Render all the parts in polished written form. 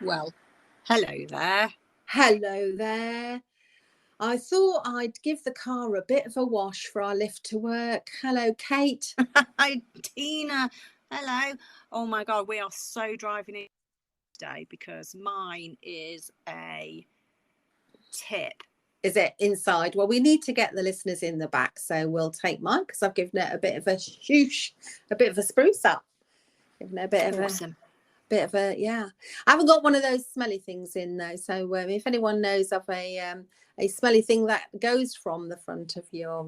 Well, hello there. Hello there. I thought I'd give the car a bit of a wash for our lift to work. Hello, Kate. Hi, Tina. Hello. Oh my God, we are so driving in today because mine is a tip. Is it inside? Well, we need to get the listeners in the back, so we'll take mine because I've given it a bit of a shoosh, a bit of a spruce up. Given it a bit of a yeah. I haven't got one of those smelly things in though, so if anyone knows of a smelly thing that goes from the front of your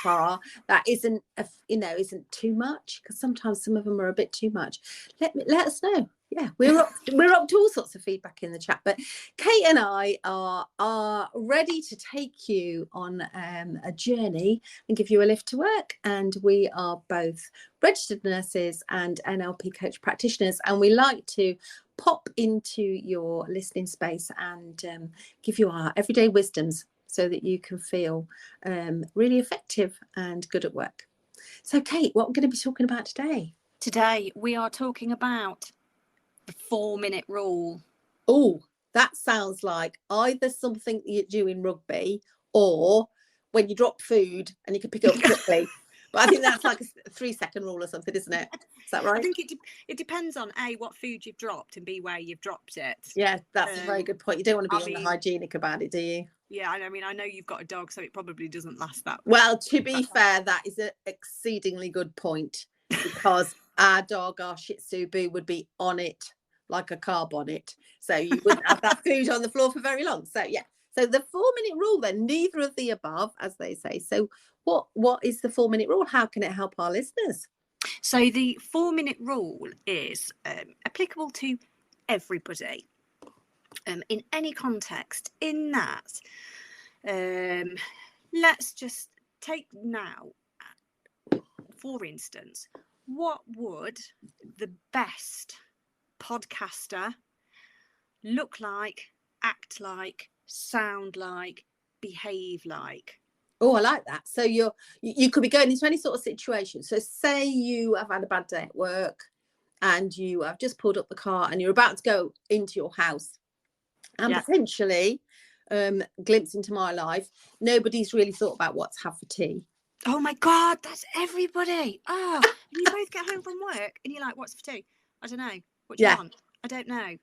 car that isn't isn't too much, because sometimes some of them are a bit too much, let us know. Yeah, we're up to all sorts of feedback in the chat, but Kate and I are ready to take you on a journey and give you a lift to work. And we are both registered nurses and NLP coach practitioners, and we like to pop into your listening space and give you our everyday wisdoms so that you can feel really effective and good at work. So Kate, what we're going to be talking about today? Today we are talking about the 4-minute rule. Oh, that sounds like either something that you do in rugby or when you drop food and you can pick it up quickly. But I think that's like a 3-second rule or something, isn't it? Is that right? I think it depends on A, what food you've dropped, and B, where you've dropped it. Yeah, that's a very good point. You don't want to be hygienic about it, do you? Yeah, I mean, I know you've got a dog, so it probably doesn't last that. Well, to be fair, that is an exceedingly good point, because our dog, our Shih Tzu Boo, would be on it like a car bonnet. So you wouldn't have that food on the floor for very long. So yeah. So the 4-minute rule then, neither of the above, as they say. So what is the 4-minute rule? How can it help our listeners? So the 4-minute rule is applicable to everybody in any context. In that, let's just take now, for instance, what would the best podcaster look like, act like, sound like, behave like? Oh, I like that. So you could be going into any sort of situation. So say you have had a bad day at work and you have just pulled up the car and you're about to go into your house, and potentially glimpse into my life, nobody's really thought about what to have for tea. Oh my God, that's everybody. Oh, and you both get home from work and you're like, what's for tea? I don't know. What do you want? I don't know.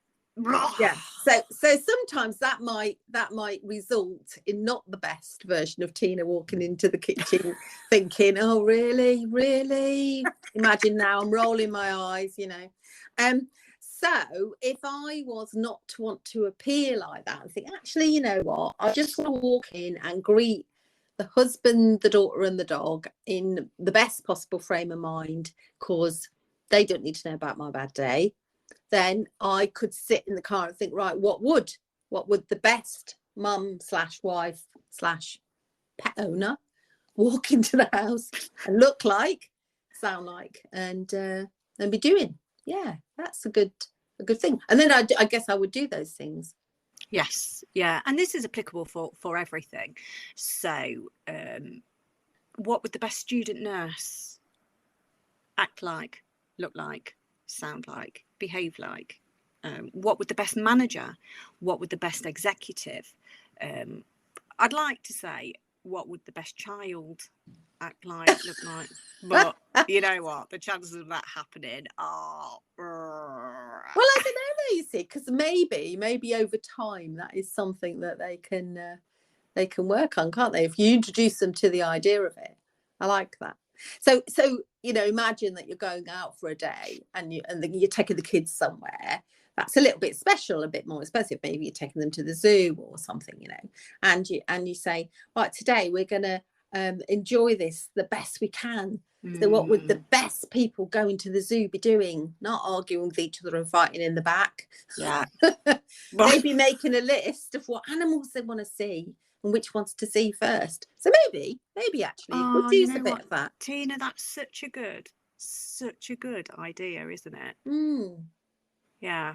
Yeah. So sometimes that might result in not the best version of Tina walking into the kitchen thinking, oh really? Imagine now I'm rolling my eyes, So if I was not to want to appear like that and think, actually, you know what, I just want to walk in and greet the husband, the daughter and the dog in the best possible frame of mind, because they don't need to know about my bad day, then I could sit in the car and think, right, what would the best mum / wife / pet owner walk into the house and look like, sound like, and be doing? Yeah, that's a good thing. And then I guess I would do those things. Yes, yeah, and this is applicable for everything. So what would the best student nurse act like, look like, sound like, behave like? What would the best manager, what would the best executive, I'd like to say, what would the best child act like, look like? But you know what, the chances of that happening are... Well, I don't know though, you see, because maybe over time that is something that they can work on, can't they? If you introduce them to the idea of it. I like that. So imagine that you're going out for a day and you're taking the kids somewhere that's a little bit special, a bit more expensive. Maybe you're taking them to the zoo or something, and you say, right, today we're going to enjoy this the best we can. So what would the best people going to the zoo be doing? Not arguing with each other and fighting in the back. Yeah. Maybe making a list of what animals they want to see and which ones to see first. So maybe actually we'll use a bit of that. Tina, that's such a good idea, isn't it? Yeah.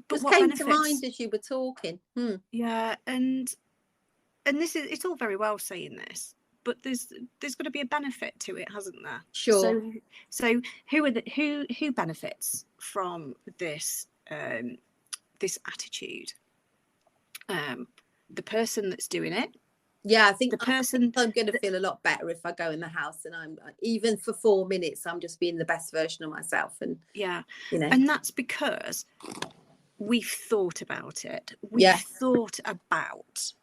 But what came to mind as you were talking. Yeah, and this is, it's all very well saying this, but there's got to be a benefit to it, hasn't there? Sure. So who benefits from this this attitude? The person that's doing it. Yeah, I think I'm going to feel a lot better if I go in the house and I'm, even for 4 minutes, I'm just being the best version of myself. And yeah, you know, and that's because we've thought about it. We've thought about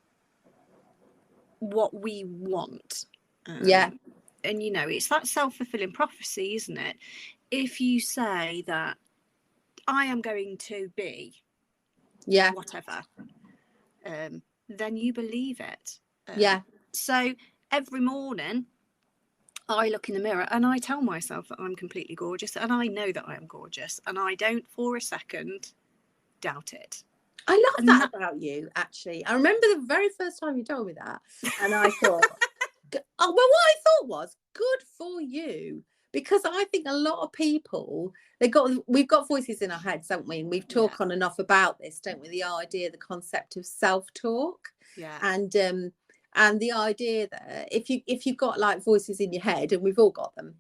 what we want. And you know, it's that self-fulfilling prophecy, isn't it? If you say that I am going to be whatever, then you believe it. So every morning I look in the mirror and I tell myself that I'm completely gorgeous, and I know that I am gorgeous, and I don't for a second doubt it. I love that about you, actually. I remember the very first time you told me that, and I thought, what I thought was, good for you, because I think a lot of people, we've got voices in our heads, haven't we? And we've talked on and off about this, don't we? The idea, the concept of self-talk, and the idea that if you've got like voices in your head, and we've all got them,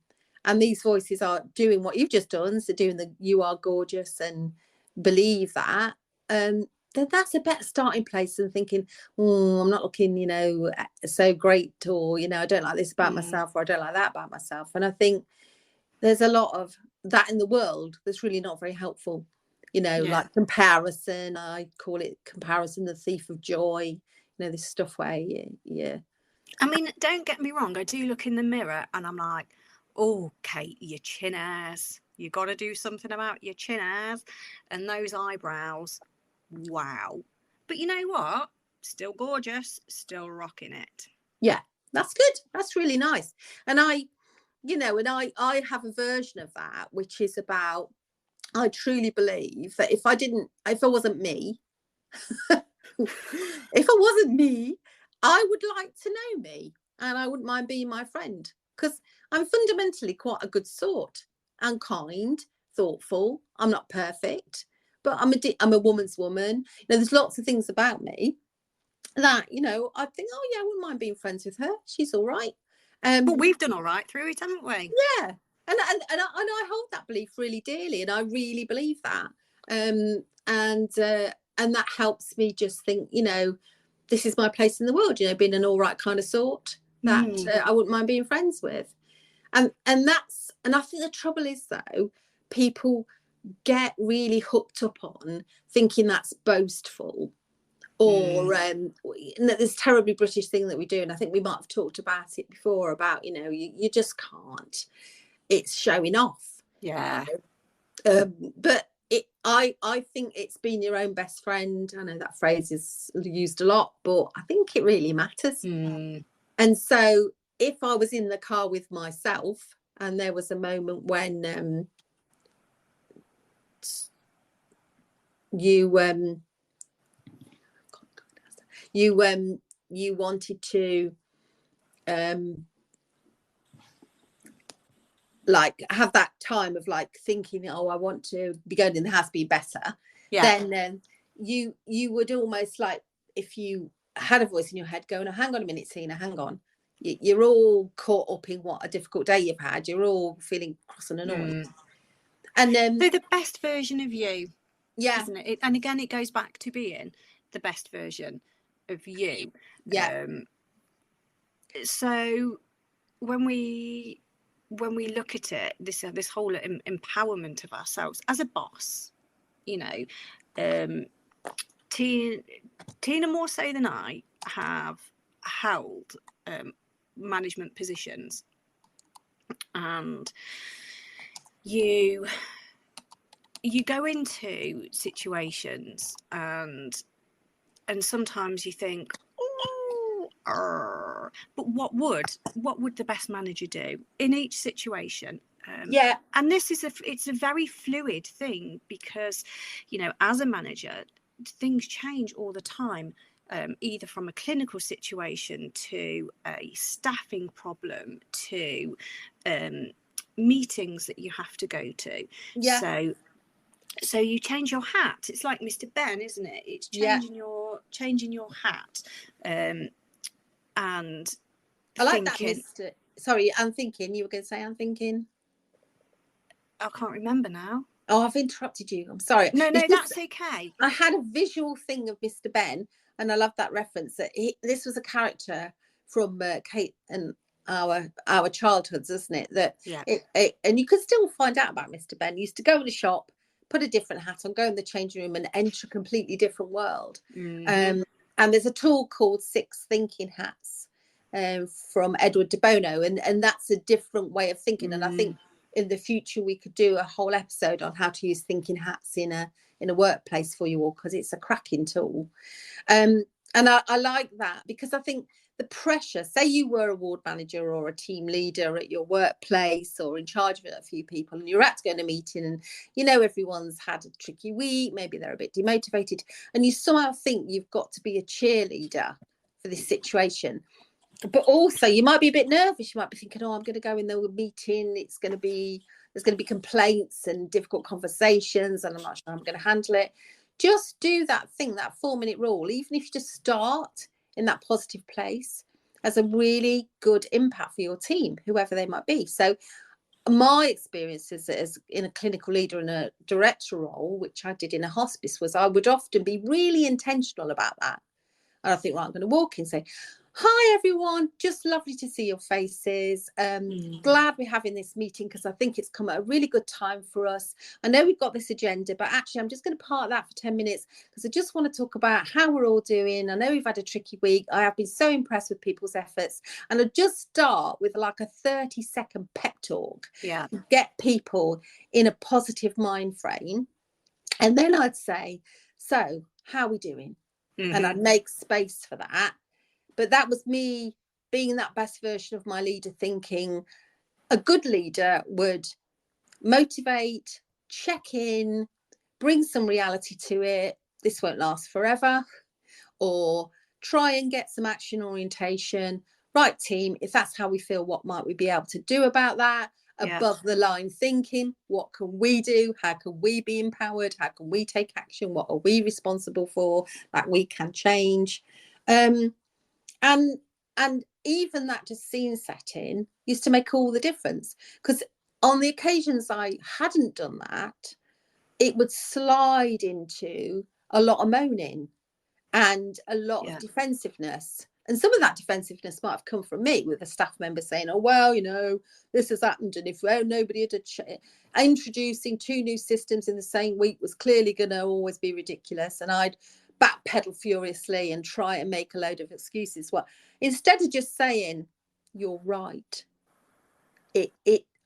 and these voices are doing what you've just done, so doing the you are gorgeous and believe that, then that's a better starting place than thinking, I'm not looking, you know, so great, or, you know, I don't like this about myself, or I don't like that about myself. And I think there's a lot of that in the world that's really not very helpful, you know, like comparison. I call it comparison, the thief of joy, you know, this stuff where I mean, don't get me wrong, I do look in the mirror and I'm like, oh, Kate, your chin hairs, you got to do something about your chin hairs and those eyebrows. Wow. But you know what? Still gorgeous, still rocking it. Yeah, that's good. That's really nice. And I have a version of that, which is about, I truly believe that if I wasn't me, I would like to know me, and I wouldn't mind being my friend, because I'm fundamentally quite a good sort and kind, thoughtful. I'm not perfect, but I'm a woman's woman. You know, there's lots of things about me that, you know, I think, oh yeah, I wouldn't mind being friends with her. She's all right. But we've done all right through it, haven't we? Yeah, and I hold that belief really dearly, and I really believe that. And that helps me just think, you know, this is my place in the world. You know, being an all right kind of sort that I wouldn't mind being friends with. And I think the trouble is, though, people get really hooked up on thinking that's boastful, or this terribly British thing that we do, and I think we might have talked about it before, about, you know, you just can't, it's showing off. But I think it's being your own best friend. I know that phrase is used a lot, but I think it really matters. And so if I was in the car with myself and there was a moment when you wanted to like have that time of like thinking, oh, I want to be going in the house, be better, then you would almost, like, if you had a voice in your head going, oh, hang on a minute, Tina, hang on, you're all caught up in what a difficult day you've had, you're all feeling cross and annoyed, and then they're the best version of you, isn't it? And again, it goes back to being the best version of you. So when we look at it, this whole empowerment of ourselves as a boss, you know, Tina more so than I have held management positions, and you go into situations and sometimes you think, but what would the best manager do in each situation? And this is it's a very fluid thing, because, you know, as a manager, things change all the time, either from a clinical situation to a staffing problem to meetings that you have to go to. So you change your hat. It's like Mr. Ben, isn't it? It's changing your hat. And I like thinking. that, sorry, I'm thinking. You were going to say I'm thinking. I can't remember now. Oh, I've interrupted you. I'm sorry. No, that's okay. I had a visual thing of Mr. Ben, and I love that reference. That this was a character from Kate and our childhoods, isn't it? That and you can still find out about Mr. Ben. He used to go in a shop, put a different hat on, go in the changing room, and enter a completely different world. Mm-hmm. And there's a tool called 6 Thinking Hats from Edward Debono, and that's a different way of thinking. And I think in the future we could do a whole episode on how to use thinking hats in a workplace for you all, because it's a cracking tool. And I like that, because I think the pressure, say you were a ward manager or a team leader at your workplace or in charge of a few people, and you're at to go in a meeting, and you know everyone's had a tricky week, maybe they're a bit demotivated, and you somehow think you've got to be a cheerleader for this situation. But also you might be a bit nervous. You might be thinking, oh, I'm going to go in the meeting, there's going to be complaints and difficult conversations, and I'm not sure I'm going to handle it. Just do that thing, that 4-minute rule, even if you just start in that positive place, has a really good impact for your team, whoever they might be. So my experience as in a clinical leader in a director role, which I did in a hospice, was I would often be really intentional about that. And I think, right, I'm going to walk in and say, hi, everyone. Just lovely to see your faces. Glad we're having this meeting, because I think it's come at a really good time for us. I know we've got this agenda, but actually I'm just going to park that for 10 minutes because I just want to talk about how we're all doing. I know we've had a tricky week. I have been so impressed with people's efforts. And I just start with like a 30-second pep talk. Yeah. Get people in a positive mind frame. And then I'd say, so how are we doing? And I'd make space for that. But that was me being that best version of my leader, thinking a good leader would motivate, check in, bring some reality to it. This won't last forever. Or try and get some action orientation. Right, team, if that's how we feel, what might we be able to do about that? Above the line thinking, what can we do? How can we be empowered? How can we take action? What are we responsible for that we can change? And even that just scene setting used to make all the difference, because on the occasions I hadn't done that, it would slide into a lot of moaning and a lot of defensiveness. And some of that defensiveness might have come from me, with a staff member saying, oh, well, you know, this has happened. And if nobody had introducing 2 new systems in the same week was clearly going to always be ridiculous. And I'd backpedal furiously and try and make a load of excuses. Well, instead of just saying, you're right.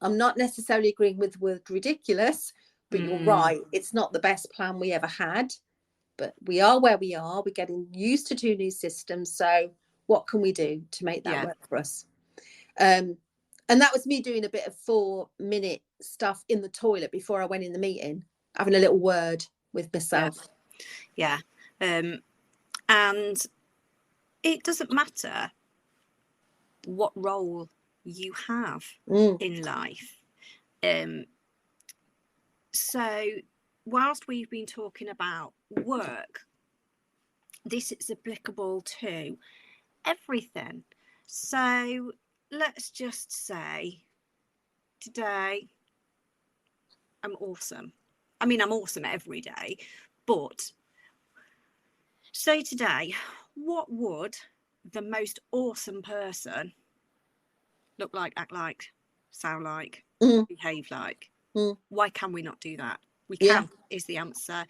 I'm not necessarily agreeing with the word ridiculous, but you're right. It's not the best plan we ever had. But we are where we are. We're getting used to 2 new systems. So what can we do to make that work for us? And that was me doing a bit of 4-minute stuff in the toilet before I went in the meeting, having a little word with myself. Yeah. And it doesn't matter what role you have in life. So whilst we've been talking about work, this is applicable to everything. So let's just say today I'm awesome. I mean, I'm awesome every day, but say today, what would the most awesome person look like, act like, sound like, behave like? Why can we not do that? We can, is the answer.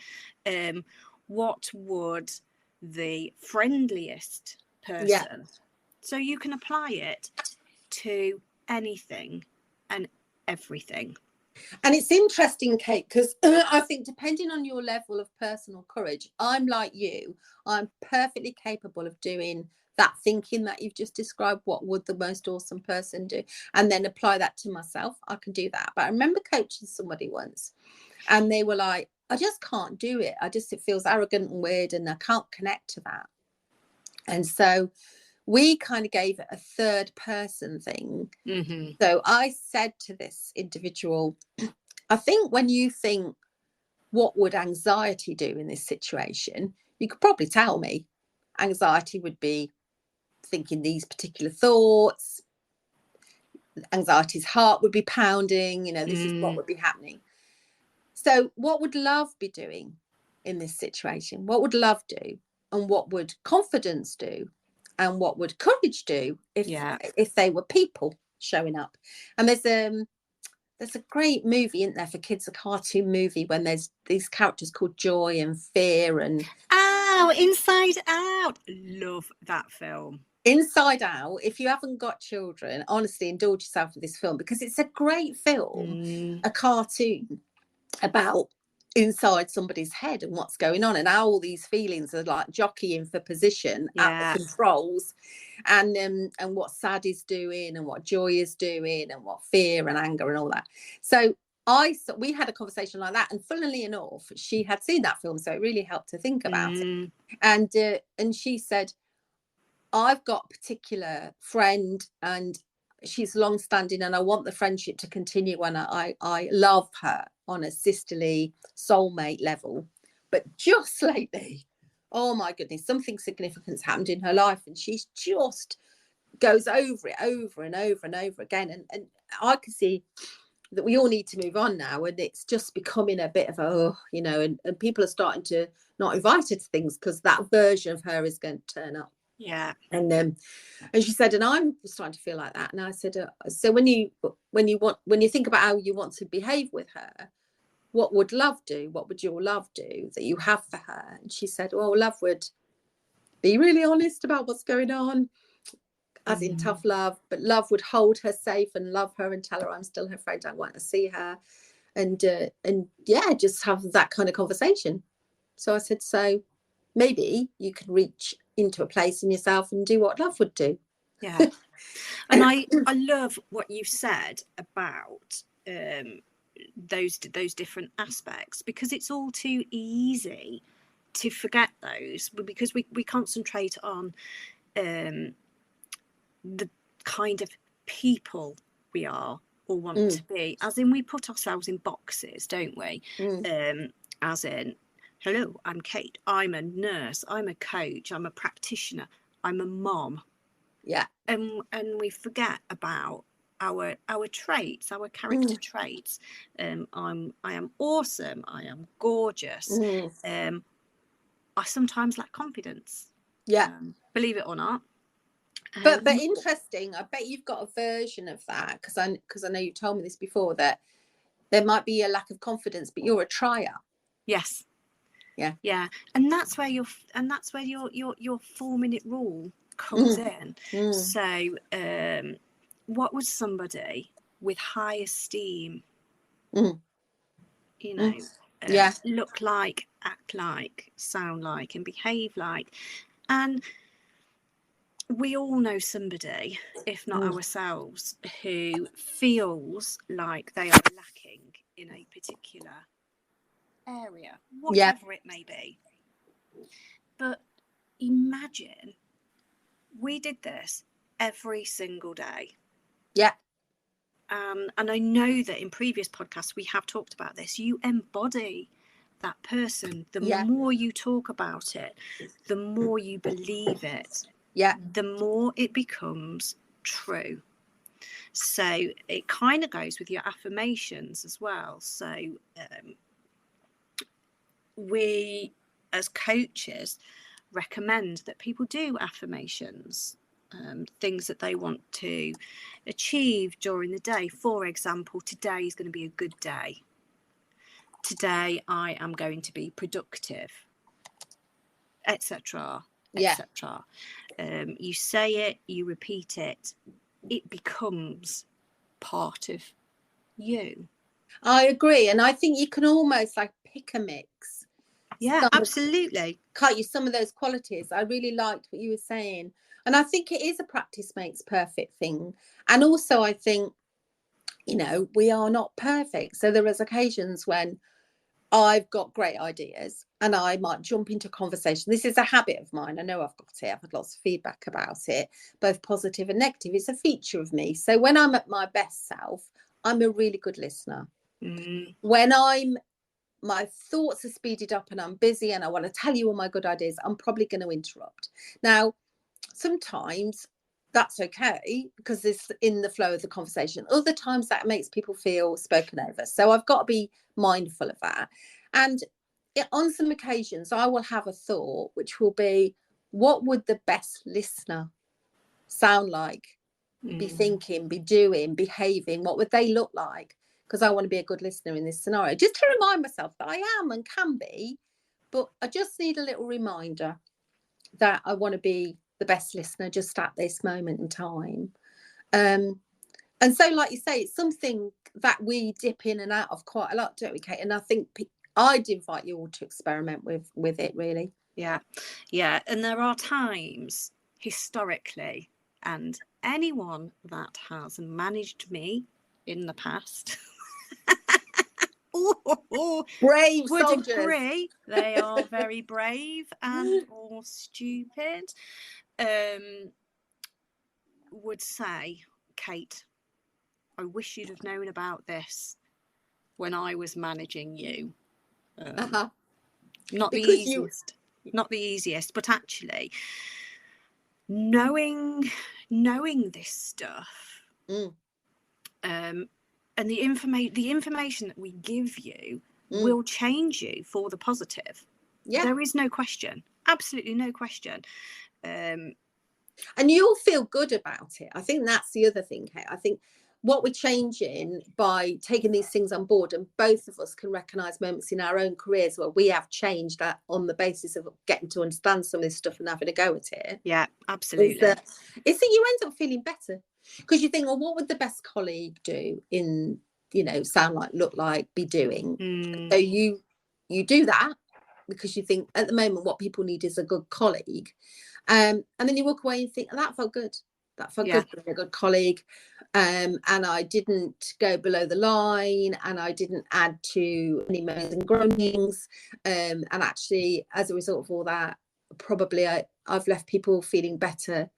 What would the friendliest person? So you can apply it to anything and everything. And it's interesting, Kate, because I think depending on your level of personal courage, I'm like you, I'm perfectly capable of doing that thinking that you've just described. What would the most awesome person do? And then apply that to myself. I can do that. But I remember coaching somebody once and they were like, I just can't do it. It feels arrogant and weird and I can't connect to that. And so we kind of gave it a 3rd person thing. So I said to this individual, I think when you think, what would anxiety do in this situation? You could probably tell me. Anxiety would be thinking these particular thoughts. Anxiety's heart would be pounding, you know, this is what would be happening. So what would love be doing in this situation? What would love do? And what would confidence do? And what would courage do if they were people showing up? And there's a great movie, isn't there, for kids, a cartoon movie, when there's these characters called Joy and Fear and Inside Out. Love that film. Inside Out. If you haven't got children, honestly, indulge yourself with this film, because it's a great film, a cartoon about inside somebody's head and what's going on, and how all these feelings are like jockeying for position at the controls, and what sad is doing and what joy is doing and what fear and anger and all that. So we had a conversation like that, and funnily enough, she had seen that film, so it really helped to think about it. And she said, I've got a particular friend and she's long-standing and I want the friendship to continue, and I love her on a sisterly soulmate level. But just lately, oh my goodness, something significant's happened in her life, and she's just goes over it over and over and over again. And I can see that we all need to move on now, and it's just becoming a bit of and people are starting to not invite her to things because that version of her is going to turn up. Yeah. And she said, and I'm starting to feel like that. And I said, so when you think about how you want to behave with her, what would love do? What would your love do that you have for her? And she said, well, love would be really honest about what's going on, as in tough love, but love would hold her safe and love her and tell her I'm still her friend, I want to see her, and just have that kind of conversation. So I said, so maybe you could reach into a place in yourself and do what love would do. Yeah. And I love what you said about those different aspects, because it's all too easy to forget those, because we concentrate on the kind of people we are or want to be, as in we put ourselves in boxes, don't we? As in, hello, I'm Kate, I'm a nurse, I'm a coach, I'm a practitioner, I'm a mom. Yeah. And we forget about our traits, our character traits. I am awesome, I am gorgeous. I sometimes lack confidence. Yeah. Believe it or not. But interesting, I bet you've got a version of that, because I know you told me this before, that there might be a lack of confidence, but you're a trier. Yes. Yeah. And that's where your 4-minute rule comes in. So what would somebody with high esteem look like, act like, sound like, and behave like? And we all know somebody, if not ourselves, who feels like they are lacking in a particular area, whatever it may be. But imagine we did this every single day. Yeah. And I know that in previous podcasts we have talked about this. You embody that person. The more you talk about it, the more you believe it, the more it becomes true. So it kind of goes with your affirmations as well. So we as coaches recommend that people do affirmations, things that they want to achieve during the day. For example, today is going to be a good day. Today I am going to be productive, etc. etc. You say it, you repeat it, it becomes part of you. I agree, and I think you can almost like pick a mix. Absolutely. Can't you? Some of those qualities. I really liked what you were saying, and I think it is a practice makes perfect thing. And also, I think, we are not perfect, so there is occasions when I've got great ideas and I might jump into conversation. This is a habit of mine. I know I've got it. I've had lots of feedback about it, both positive and negative. It's a feature of me. So when I'm at my best self, I'm a really good listener. When my thoughts are speeded up and I'm busy and I want to tell you all my good ideas, I'm probably going to interrupt. Now, sometimes that's okay because it's in the flow of the conversation. Other times that makes people feel spoken over. So I've got to be mindful of that. And on some occasions, I will have a thought, which will be, what would the best listener sound like, be thinking, be doing, behaving? What would they look like? Because I want to be a good listener in this scenario, just to remind myself that I am and can be, but I just need a little reminder that I want to be the best listener just at this moment in time. And so, like you say, it's something that we dip in and out of quite a lot, don't we, Kate? And I think I'd invite you all to experiment with it, really. Yeah. And there are times historically, and anyone that has managed me in the past brave would soldiers. Agree they are very brave and or stupid. Would say, Kate, I wish you'd have known about this when I was managing you. Not the easiest, but actually knowing this stuff, and the information that we give you will change you for the positive. Yeah, there is no question, absolutely no question. And you'll feel good about it. I think that's the other thing, Kate. I think what we're changing by taking these things on board, and both of us can recognise moments in our own careers where we have changed that on the basis of getting to understand some of this stuff and having a go at it. Yeah, absolutely. Is that you end up feeling better because you think, well, what would the best colleague do in, sound like, look like, be doing? So you do that because you think at the moment what people need is a good colleague. And then you walk away and think, oh, that felt good. That felt good being a good colleague. And I didn't go below the line, and I didn't add to any moans and groanings. And actually, as a result of all that, probably I've left people feeling better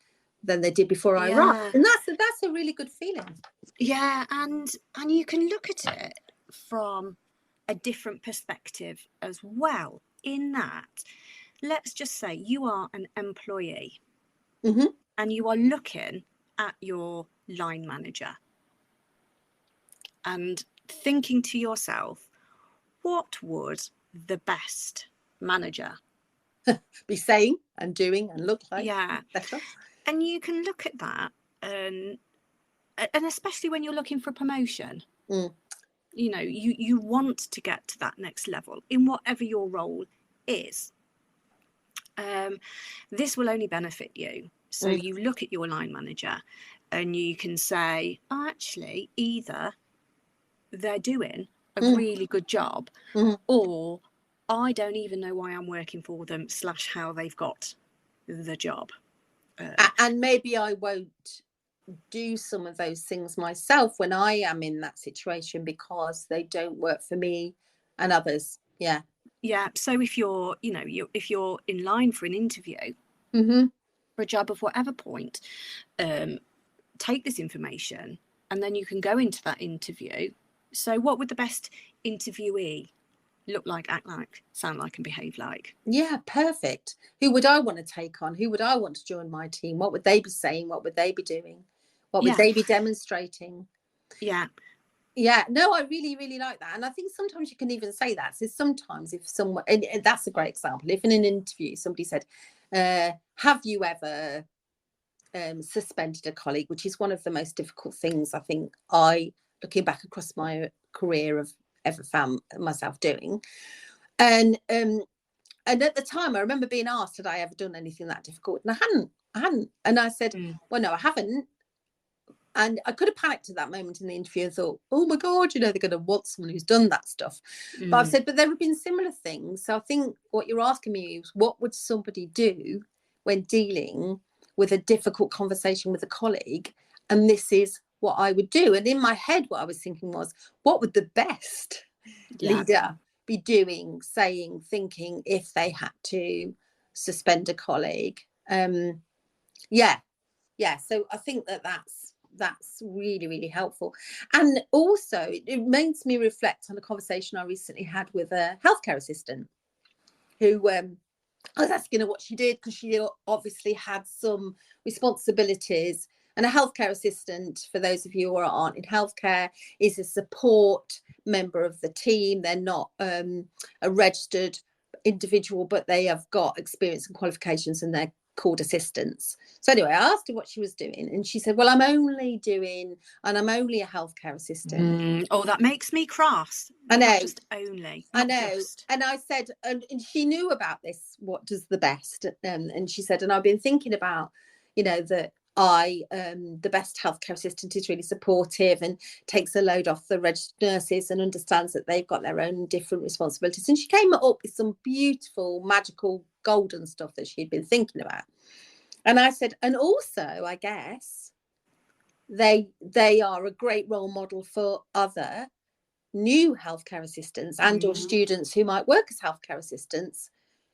than they did before I arrived. And that's a really good feeling. Yeah, and you can look at it from a different perspective as well, in that, let's just say you are an employee and you are looking at your line manager and thinking to yourself, what would the best manager be saying and doing and look like? Yeah. Better. And you can look at that, and especially when you're looking for promotion, you want to get to that next level in whatever your role is. This will only benefit you. So you look at your line manager and you can say, oh, actually, either they're doing a really good job or I don't even know why I'm working for them / how they've got the job. And maybe I won't do some of those things myself when I am in that situation because they don't work for me and others. Yeah. So if you're in line for an interview for a job of whatever point, take this information and then you can go into that interview. So what would the best interviewee look like, act like, sound like, and behave like? Yeah, perfect. Who would I want to take on? Who would I want to join my team? What would they be saying? What would they be doing? What would they be demonstrating? Yeah, no, I really, really like that. And I think sometimes you can even say that. So sometimes if someone, and that's a great example, if in an interview somebody said, have you ever suspended a colleague, which is one of the most difficult things I think looking back across my career, have ever found myself doing. And at the time I remember being asked, had I ever done anything that difficult? And I hadn't. And I said, well, no, I haven't. And I could have panicked at that moment in the interview and thought, oh my God, they're going to want someone who's done that stuff. But I've said, but there have been similar things. So I think what you're asking me is, what would somebody do when dealing with a difficult conversation with a colleague? And this is what I would do. And in my head, what I was thinking was, what would the best leader be doing, saying, thinking if they had to suspend a colleague? So I think that's really, really helpful. And also it makes me reflect on a conversation I recently had with a healthcare assistant who I was asking her what she did, because she obviously had some responsibilities. And a healthcare assistant, for those of you who aren't in healthcare, is a support member of the team. They're not a registered individual, but they have got experience and qualifications, and they're called assistants. So anyway, I asked her what she was doing, and she said, well, I'm only a healthcare assistant. Oh, that makes me cross. I know. Not just only. I know. Just. And I said, and she knew about this, what does the best? And she said, and I've been thinking about, that the best healthcare assistant is really supportive and takes a load off the registered nurses and understands that they've got their own different responsibilities. And she came up with some beautiful, magical, golden stuff that she'd been thinking about. And I said, and also, I guess they are a great role model for other new healthcare assistants and or students who might work as healthcare assistants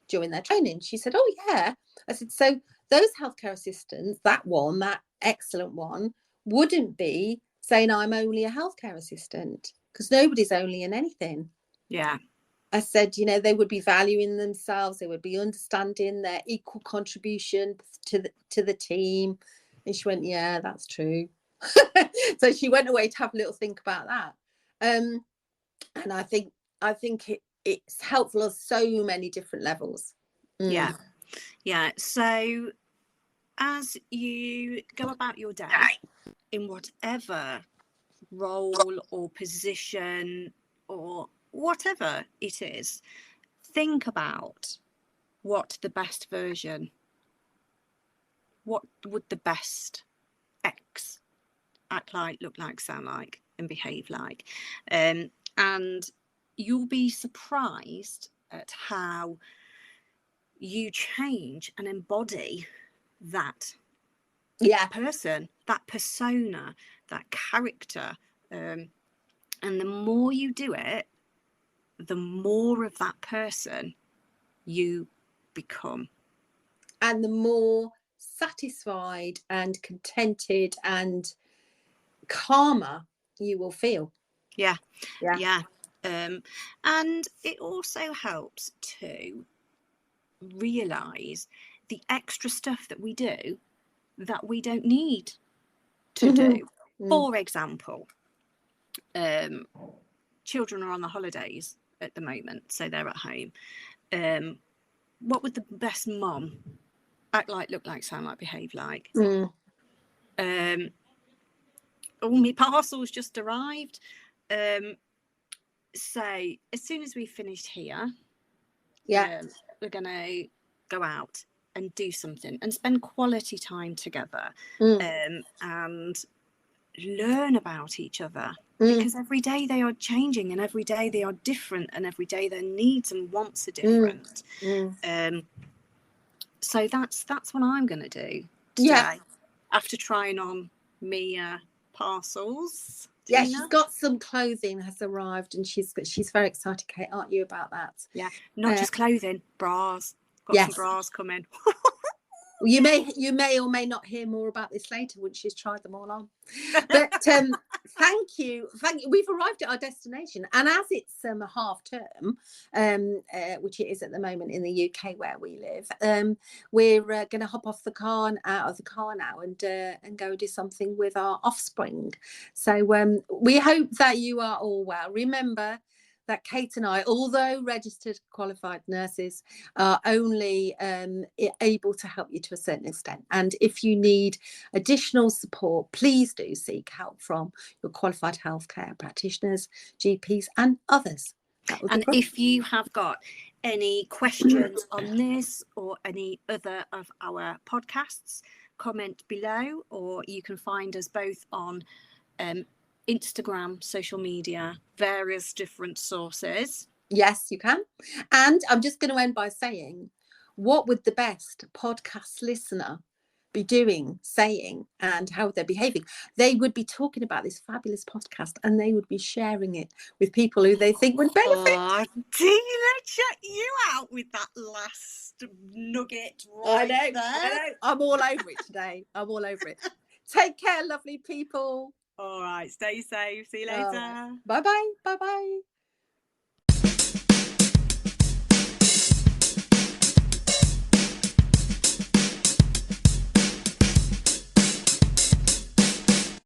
during their training. She said, oh yeah. I said, so those healthcare assistants, that excellent one, wouldn't be saying I'm only a healthcare assistant, because nobody's only in anything. Yeah. I said, they would be valuing themselves, they would be understanding their equal contribution to the team. And she went, yeah, that's true. So she went away to have a little think about that. And I think it's helpful on so many different levels. Yeah. So as you go about your day, in whatever role or position or whatever it is, think about what the best version, what would the best X act like, look like, sound like, and behave like. And you'll be surprised at how you change and embody that person, that persona, that character. And the more you do it, the more of that person you become. And the more satisfied and contented and calmer you will feel. Yeah. And it also helps to realize the extra stuff that we do that we don't need to do. For example, children are on the holidays at the moment, so they're at home. What would the best mom act like, look like, sound like, behave like? Oh, my parcel's just arrived. So as soon as we finished here, we're gonna go out and do something and spend quality time together, and learn about each other, because every day they are changing, and every day they are different, and every day their needs and wants are different. So that's what I'm gonna do today, after trying on Mia parcels. Yeah, she's got some clothing has arrived, and she's very excited, Kate, aren't you, about that? Yeah, not just clothing, bras. Got some bras coming. You may or may not hear more about this later once she's tried them all on. But thank you. We've arrived at our destination, and as it's half term, which it is at the moment in the UK where we live, we're going to hop off the car and out of the car now and go do something with our offspring. So we hope that you are all well. Remember that Kate and I, although registered qualified nurses, are only able to help you to a certain extent. And if you need additional support, please do seek help from your qualified healthcare practitioners, GPs and others. And if you have got any questions on this or any other of our podcasts, comment below, or you can find us both on Instagram, social media, various different sources. Yes, you can. And I'm just going to end by saying, what would the best podcast listener be doing, saying, and how they're behaving? They would be talking about this fabulous podcast, and they would be sharing it with people who they think would benefit. Oh, Tina, check you out with that last nugget right there. I know. I'm all over it today. I'm all over it. Take care, lovely people. All right, stay safe. See you later. Bye-bye. Bye-bye.